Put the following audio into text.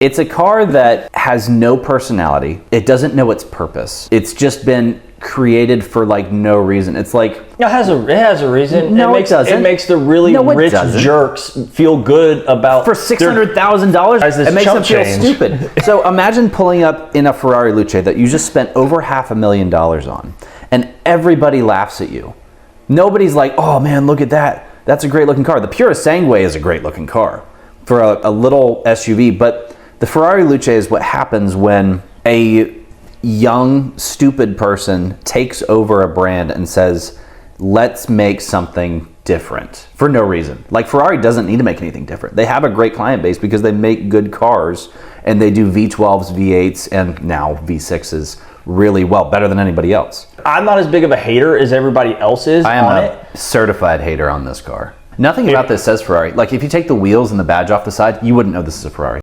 It's a car that has no personality. It doesn't know its purpose. It's just been created for like no reason. It's like it has a reason. No, it doesn't. It makes the really rich jerks feel good about for $600,000. It makes them feel stupid. So imagine pulling up in a Ferrari Luce that you just spent over $500,000 on, and everybody laughs at you. Nobody's like, "Oh man, look at that. That's a great looking car." The Pura Sangue is a great looking car for a little SUV, but the Ferrari Luce is what happens when a young, stupid person takes over a brand and says, let's make something different for no reason. Like Ferrari doesn't need to make anything different. They have a great client base because they make good cars and they do V12s, V8s, and now V6s really well, better than anybody else. I'm not as big of a hater as everybody else is on it. I am a certified hater on this car. Nothing about this says Ferrari. Like if you take the wheels and the badge off the side, you wouldn't know this is a Ferrari.